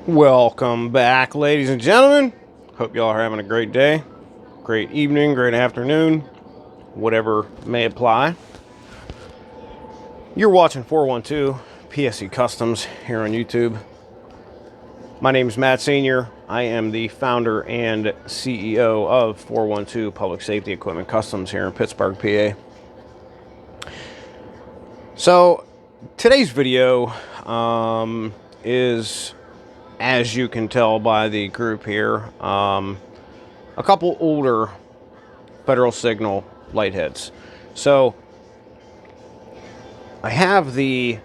Welcome back, ladies and gentlemen. Hope y'all are having a great day, great evening, great afternoon, whatever may apply. You're watching 412 PSC Customs here on YouTube. My name is Matt Sr. I am the founder and CEO of 412 Public Safety Equipment Customs here in Pittsburgh, PA. So today's video is, as you can tell by the group here, a couple older Federal Signal light heads. So I have the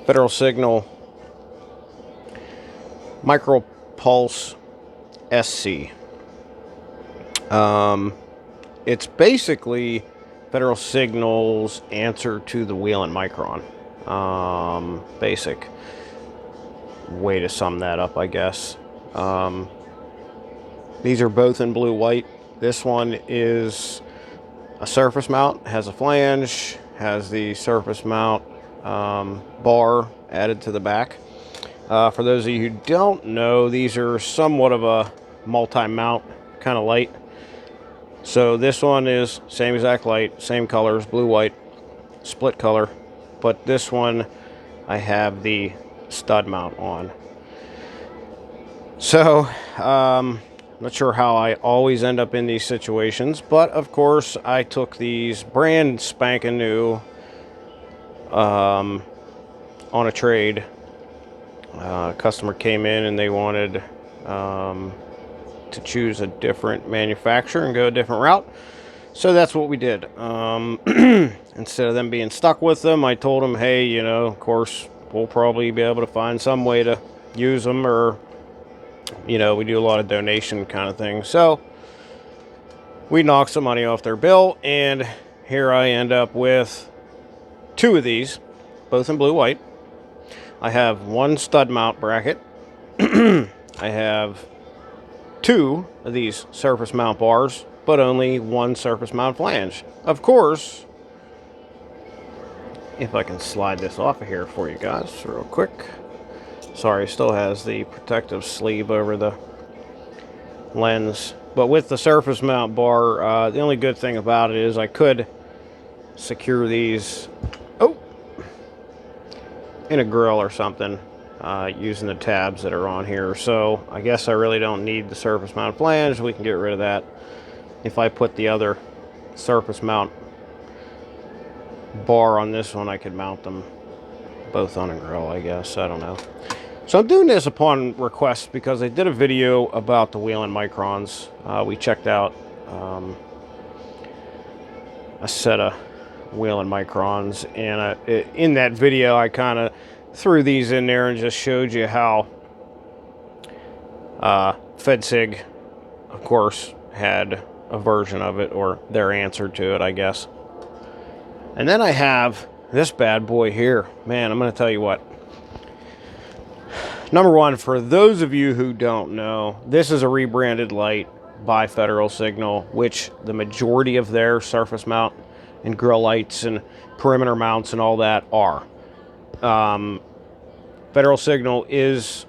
Federal Signal Micropulse SC. It's basically Federal Signal's answer to the Whelens Micron. Basic way to sum that up, I guess. These are both in blue-white. This one is a surface mount, has a flange, has the surface mount bar added to the back. For those of you who don't know, these are somewhat of a multi-mount kind of light. So this one is same exact light, same colors, blue-white, split color. But this one, I have the stud mount on. So, not sure how I always end up in these situations, but of course I took these brand spanking new on a trade. A customer came in and they wanted to choose a different manufacturer and go a different route. So that's what we did. Instead of them being stuck with them, I told them, hey, you know, of course, we'll probably be able to find some way to use them, or, you know, we do a lot of donation kind of things. So we knocked some money off their bill, and here I end up with two of these, both in blue-white. I have one stud mount bracket. I have two of these surface mount bars, but only one surface mount flange. Of course, if I can slide this off of here for you guys real quick. Sorry, still has the protective sleeve over the lens. But with the surface mount bar, the only good thing about it is I could secure these in a grill or something using the tabs that are on here. So I guess I really don't need the surface mount flange. We can get rid of that. If I put the other surface mount bar on this one, I could mount them both on a grill, I guess. I don't know. So I'm doing this upon request because I did a video about the Whelens Microns. We checked out a set of Whelens Microns, and in that video I kind of threw these in there and just showed you how FedSig, of course, had a version of it, or their answer to it, I guess. And then I have this bad boy here. Man, I'm going to tell you what. Number one, for those of you who don't know, this is a rebranded light by Federal Signal, which the majority of their surface mount and grill lights and perimeter mounts and all that are. Federal Signal is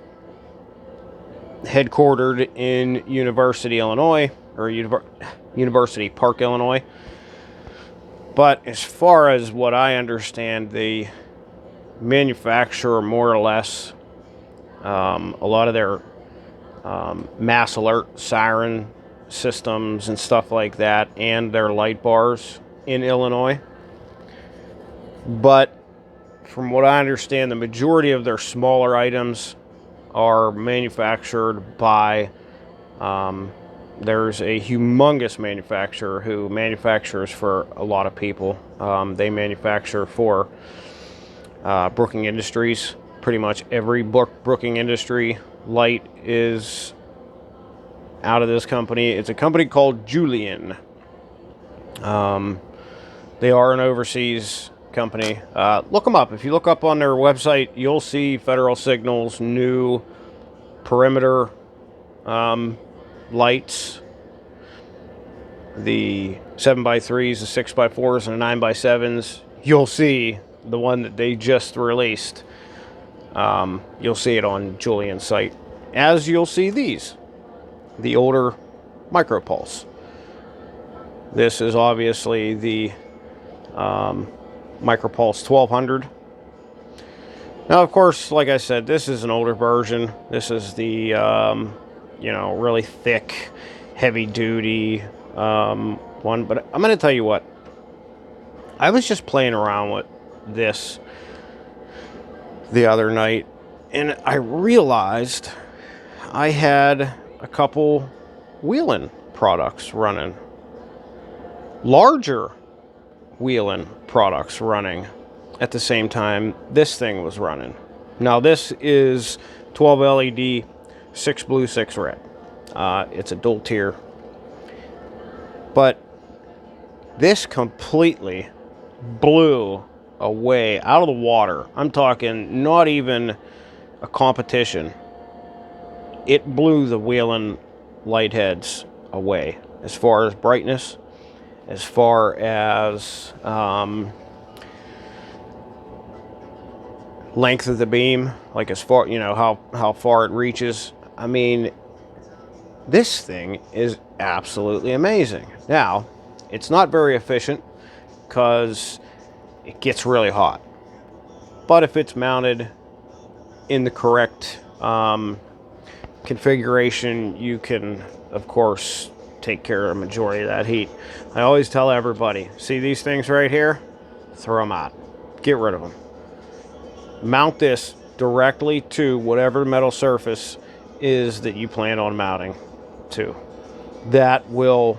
headquartered in University, Illinois, or University Park, Illinois. But as far as what I understand, they manufacture more or less a lot of their mass alert siren systems and stuff like that, and their light bars in Illinois. But from what I understand, the majority of their smaller items are manufactured by there's a humongous manufacturer who manufactures for a lot of people. They manufacture for Brooking Industries. Pretty much every Brooking Industry light is out of this company. It's a company called Julian. They are an overseas company. Look them up. If you look up on their website, you'll see Federal Signal's new perimeter lights, the 7x3s, the 6x4s, and the 9x7s. You'll see the one that they just released. You'll see it on Julian's site, as you'll see these, the older Micropulse. This is obviously the Micropulse 1200. Now, of course, like I said, this is an older version. This is the, you know, really thick, heavy-duty one. But I'm going to tell you what. I was just playing around with this the other night, and I realized I had a couple Whelens products running. Larger Whelens products running at the same time this thing was running. Now this is 12 LED, 6 blue, 6 red. It's a dual tier. But this completely blew away out of the water. I'm talking not even a competition. It blew the Whelens light heads away as far as brightness, as far as length of the beam, like as far, you know, how far it reaches. I mean, this thing is absolutely amazing. Now, it's not very efficient because it gets really hot. But if it's mounted in the correct configuration, you can, of course, take care of the majority of that heat. I always tell everybody, see these things right here? Throw them out. Get rid of them. Mount this directly to whatever metal surface is that you plan on mounting to. That will,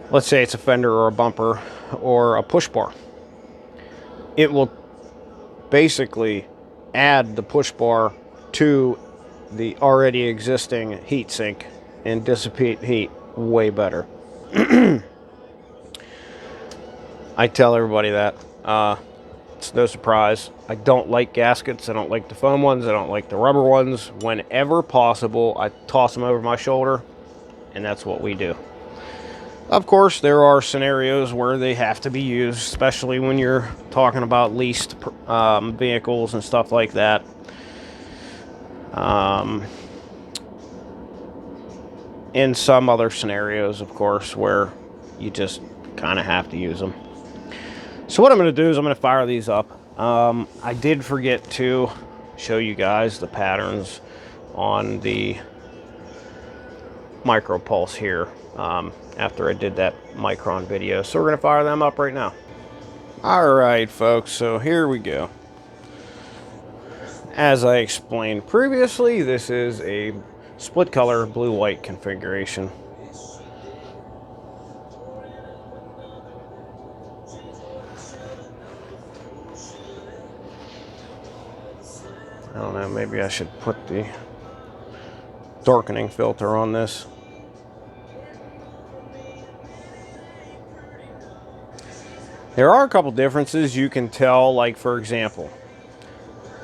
let's say it's a fender or a bumper or a push bar. It will basically add the push bar to the already existing heat sink and dissipate heat way better. I tell everybody that. It's no surprise. I don't like gaskets. I don't like the foam ones. I don't like the rubber ones. Whenever possible, I toss them over my shoulder, and that's what we do. Of course, there are scenarios where they have to be used, especially when you're talking about leased vehicles and stuff like that. In some other scenarios, of course, where you just kind of have to use them. So what I'm going to do is I'm going to fire these up. I did forget to show you guys the patterns on the Micropulse here after I did that Micron video. So we're going to fire them up right now. Alright folks, so here we go. As I explained previously, this is a split color blue-white configuration. I don't know, maybe I should put the darkening filter on this. There are a couple differences you can tell, like for example,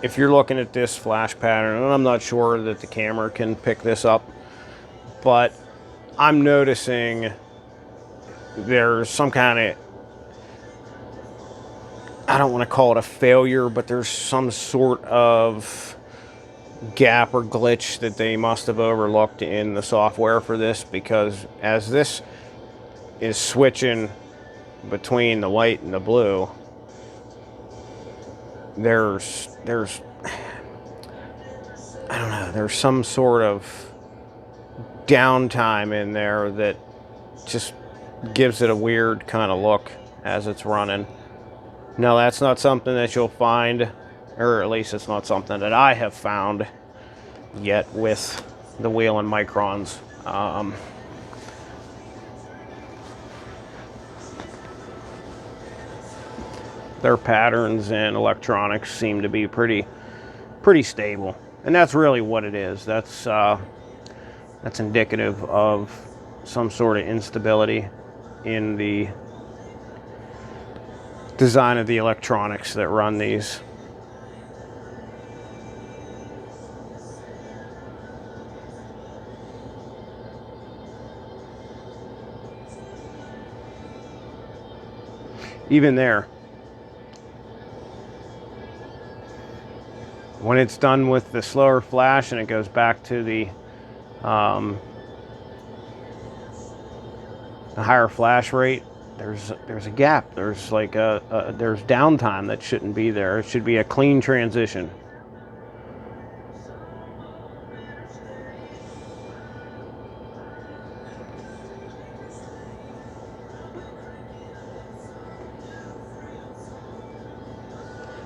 if you're looking at this flash pattern, and I'm not sure that the camera can pick this up, but I'm noticing there's some kind of, I don't want to call it a failure, but there's some sort of gap or glitch that they must have overlooked in the software for this, because as this is switching between the white and the blue, there's I don't know, there's some sort of downtime in there that just gives it a weird kind of look as it's running. Now that's not something that you'll find, or at least it's not something that I have found yet with the Whelens Microns. Their patterns and electronics seem to be pretty stable, and that's really what it is. That's indicative of some sort of instability in the design of the electronics that run these. Even there, When it's done with the slower flash and it goes back to the higher flash rate, there's a gap. There's like there's downtime that shouldn't be there. It should be a clean transition.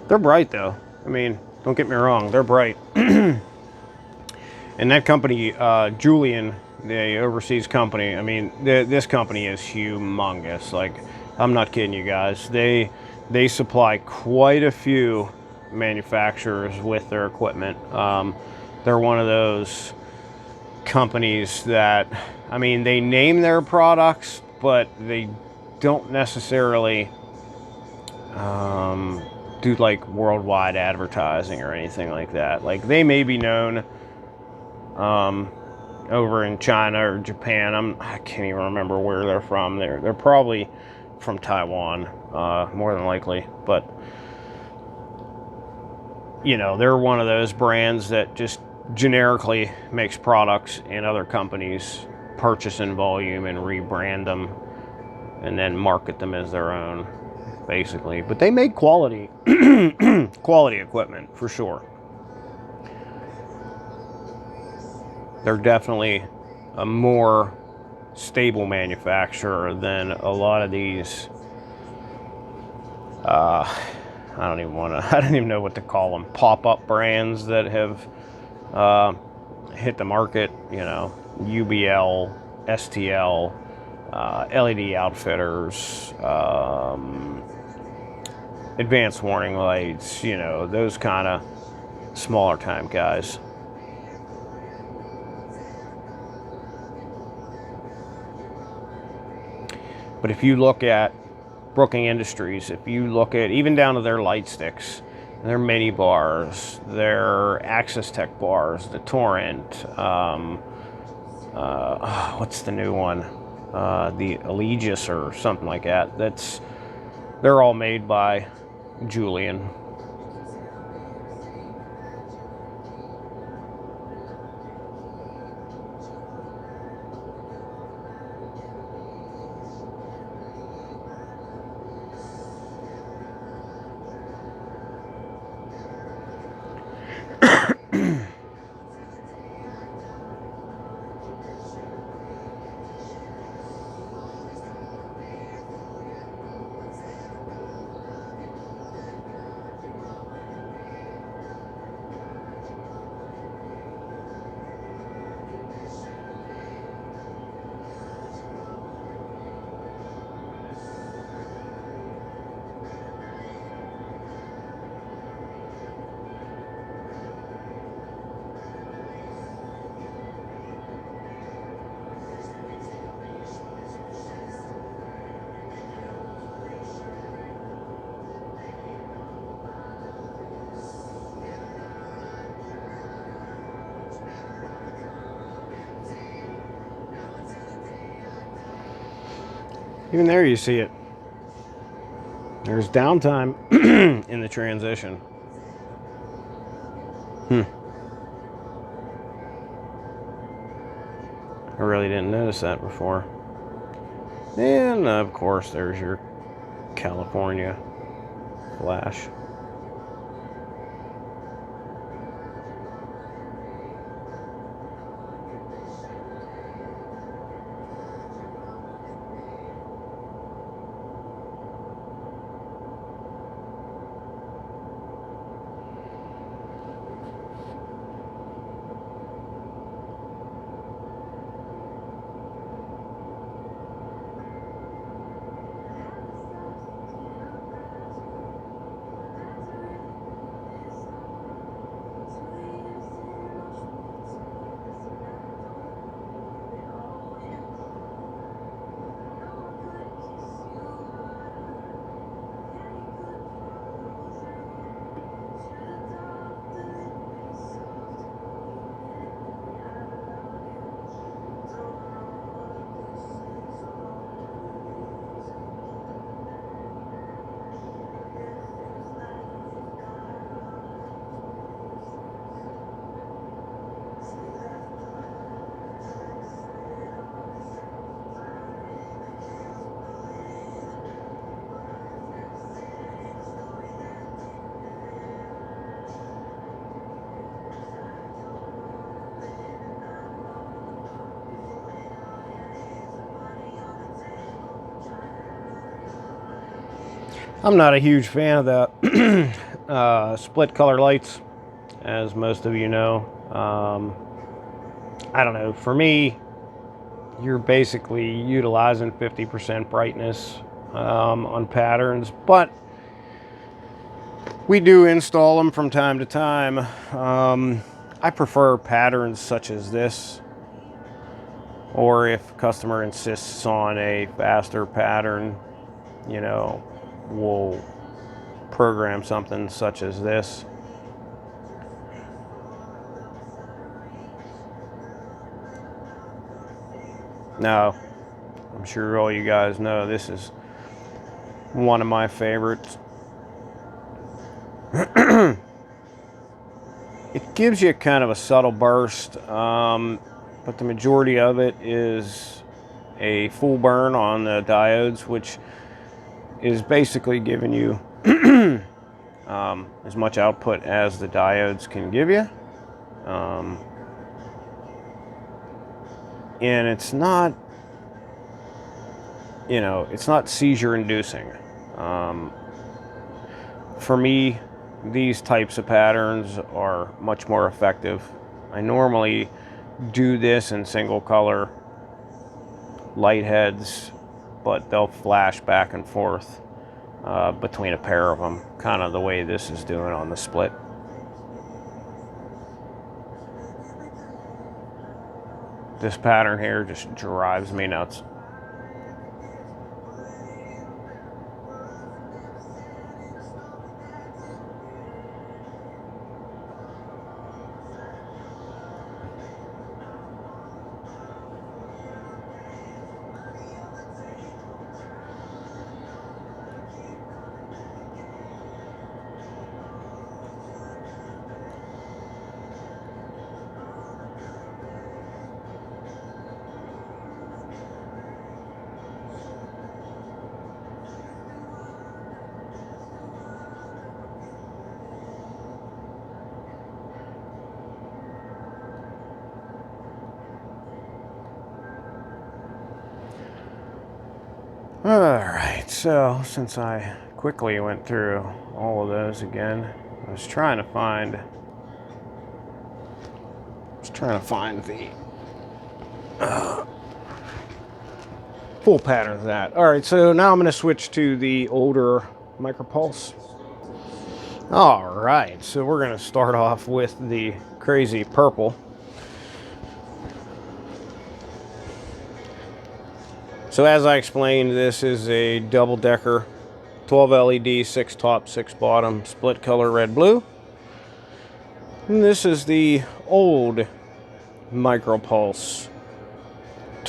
They're bright though. I mean, don't get me wrong, they're bright. And that company, Julian, the overseas company, I mean, this company is humongous. Like, I'm not kidding you guys. They supply quite a few manufacturers with their equipment. They're one of those companies that, I mean, they name their products, but they don't necessarily do like worldwide advertising or anything like that. Like, they may be known over in China or Japan. I can't even remember where they're from. They're probably from Taiwan, more than likely. But you know, they're one of those brands that just generically makes products, and other companies purchase in volume and rebrand them and then market them as their own, basically. But they make quality quality equipment for sure. They're definitely a more stable manufacturer than a lot of these I don't even know what to call them, pop-up brands that have hit the market. You know, UBL, STL, LED Outfitters, Advanced Warning Lights, you know, those kind of smaller time guys. But if you look at Brooking Industries, if you look at even down to their light sticks, their mini bars, their Access Tech bars, the Torrent, what's the new one? The Allegis or something like that. They're all made by Julian. Even there you see it. There's downtime in the transition. I really didn't notice that before. And of course there's your California flash. I'm not a huge fan of the split color lights, as most of you know. I don't know, for me, you're basically utilizing 50% brightness on patterns, but we do install them from time to time. I prefer patterns such as this, or if customer insists on a faster pattern, you know, we'll program something such as this. Now, I'm sure all you guys know this is one of my favorites. It gives you kind of a subtle burst, but the majority of it is a full burn on the diodes, which is basically giving you as much output as the diodes can give you. And it's not, you know, it's not seizure inducing. For me, these types of patterns are much more effective. I normally do this in single color light heads, but they'll flash back and forth between a pair of them, kind of the way this is doing on the split. This pattern here just drives me nuts. Alright, so since I quickly went through all of those again, I was trying to find the full pattern of that. Alright, so now I'm going to switch to the older Micropulse. Alright, so we're going to start off with the crazy purple. So as I explained, this is a double-decker 12 LED, 6 top, 6 bottom, split color red-blue. And this is the old Micropulse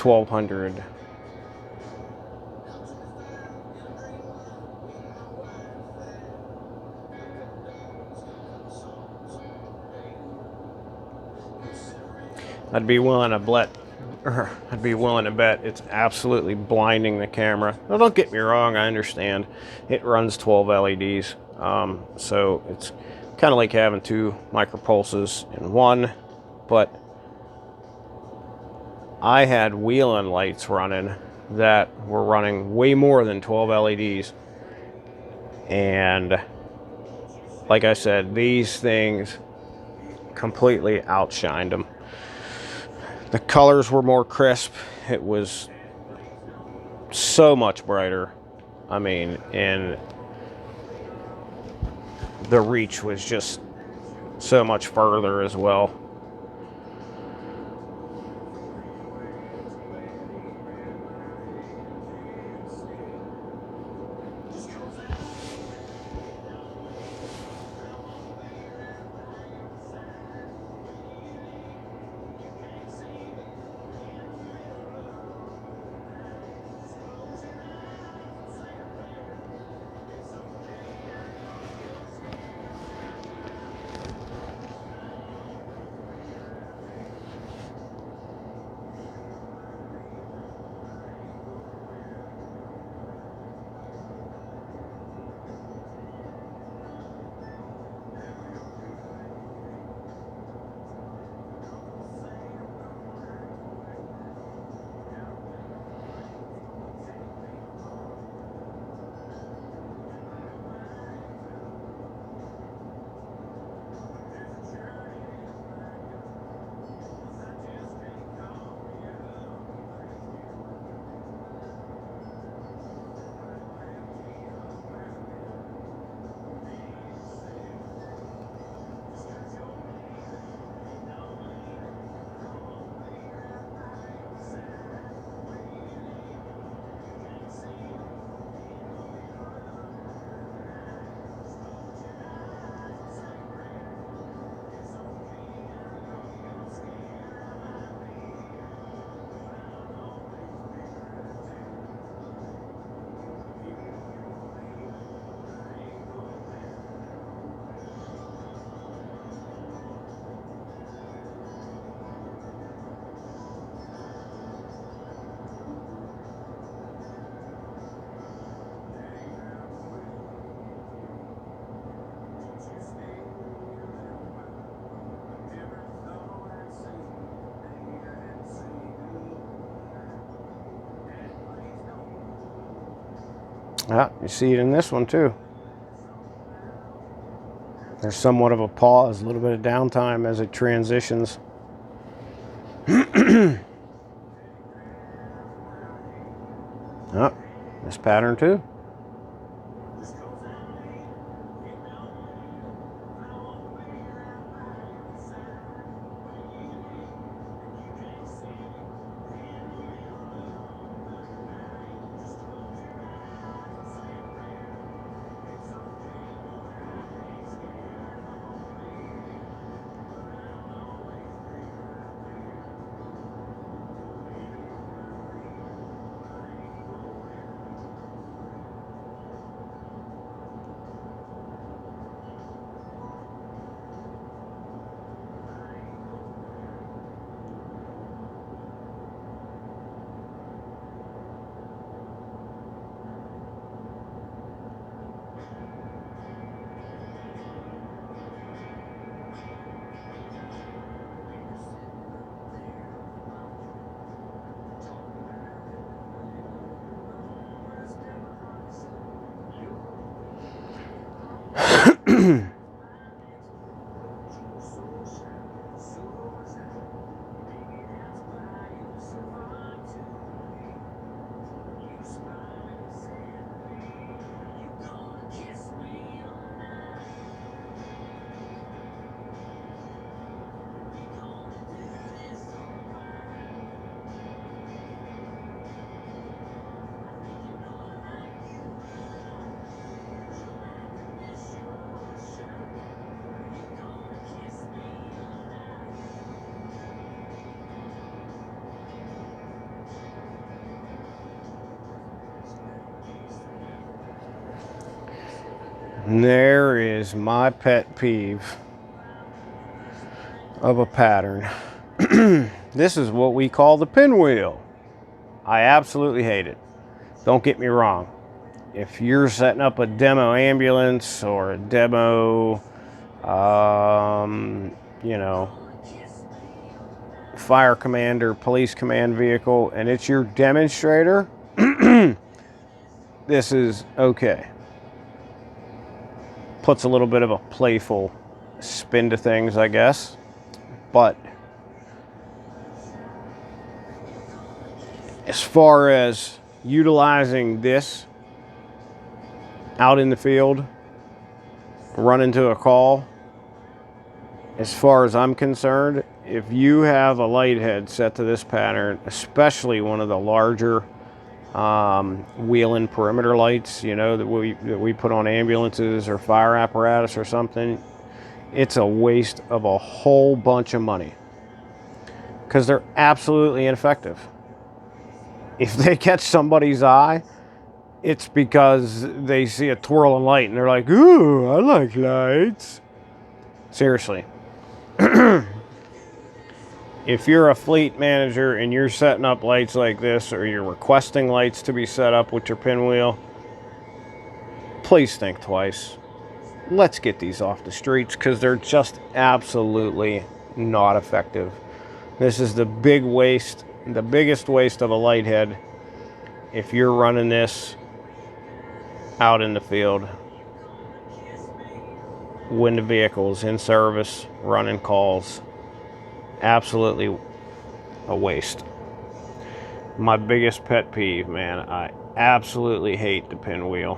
1200. I'd be willing to bet it's absolutely blinding the camera. Now, don't get me wrong, I understand it runs 12 LEDs, so it's kind of like having two Micropulses in one, but I had Whelens lights running that were running way more than 12 LEDs, and like I said, these things completely outshined them. The colors were more crisp. It was so much brighter. I mean, and the reach was just so much further as well. Ah, you see it in this one too. There's somewhat of a pause, a little bit of downtime as it transitions. Oh, this pattern too. And there is my pet peeve of a pattern. This is what we call the pinwheel. I absolutely hate it. Don't get me wrong. If you're setting up a demo ambulance or a demo, you know, fire command or police command vehicle, and it's your demonstrator, this is okay. Puts a little bit of a playful spin to things, I guess. But as far as utilizing this out in the field, running to a call, as far as I'm concerned, if you have a light head set to this pattern, especially one of the larger Whelens perimeter lights, you know, that we put on ambulances or fire apparatus or something, it's a waste of a whole bunch of money because they're absolutely ineffective. If they catch somebody's eye, it's because they see a twirling light and they're like, ooh, I like lights. Seriously. If you're a fleet manager and you're setting up lights like this, or you're requesting lights to be set up with your pinwheel, please think twice. Let's get these off the streets because they're just absolutely not effective. This is the big waste, the biggest waste of a light head if you're running this out in the field when the vehicle's in service, running calls. Absolutely a waste. My biggest pet peeve, man. I absolutely hate the pinwheel.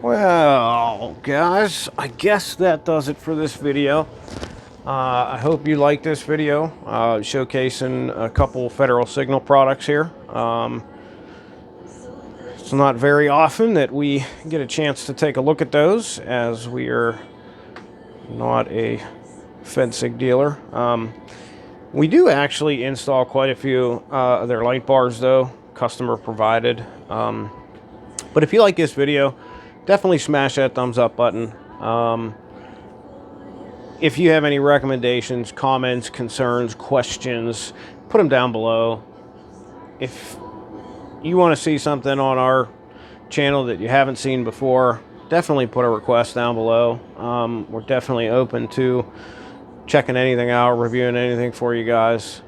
Well, guys, I guess that does it for this video. I hope you like this video, showcasing a couple Federal Signal products here. It's not very often that we get a chance to take a look at those, as we are not a FedSig dealer. We do actually install quite a few of their light bars, though, customer provided. But if you like this video, definitely smash that thumbs up button. If you have any recommendations, comments, concerns, questions, put them down below. If you want to see something on our channel that you haven't seen before, definitely put a request down below. We're definitely open to checking anything out, reviewing anything for you guys.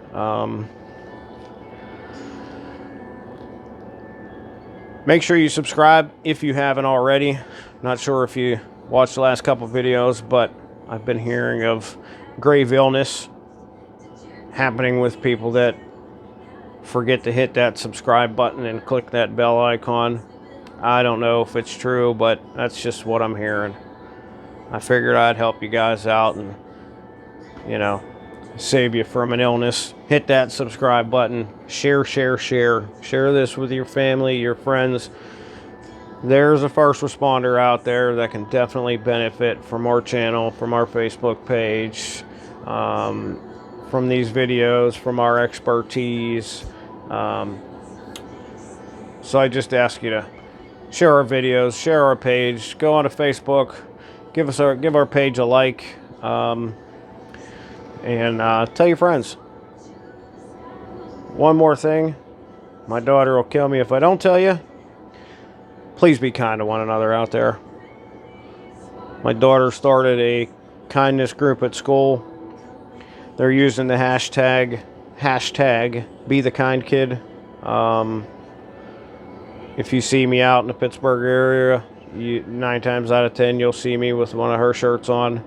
Make sure you subscribe if you haven't already. Not sure if you watched the last couple videos, but I've been hearing of grave illness happening with people that forget to hit that subscribe button and click that bell icon. I don't know if it's true, but that's just what I'm hearing. I figured I'd help you guys out and, you know, save you from an illness. Hit that subscribe button. Share, share, share. Share this with your family, your friends. There's a first responder out there that can definitely benefit from our channel, from our Facebook page, from these videos, from our expertise. So I just ask you to share our videos, share our page, go onto Facebook, give our page a like. And tell your friends. One more thing. My daughter will kill me if I don't tell you. Please be kind to one another out there. My daughter started a kindness group at school. They're using the hashtag Be the Kind Kid. If you see me out in the Pittsburgh area, 9 times out of 10 you'll see me with one of her shirts on.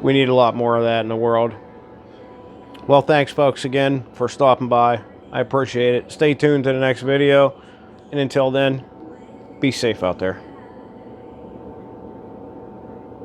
We need a lot more of that in the world. Well, thanks folks again for stopping by. I appreciate it. Stay tuned to the next video. And until then, be safe out there.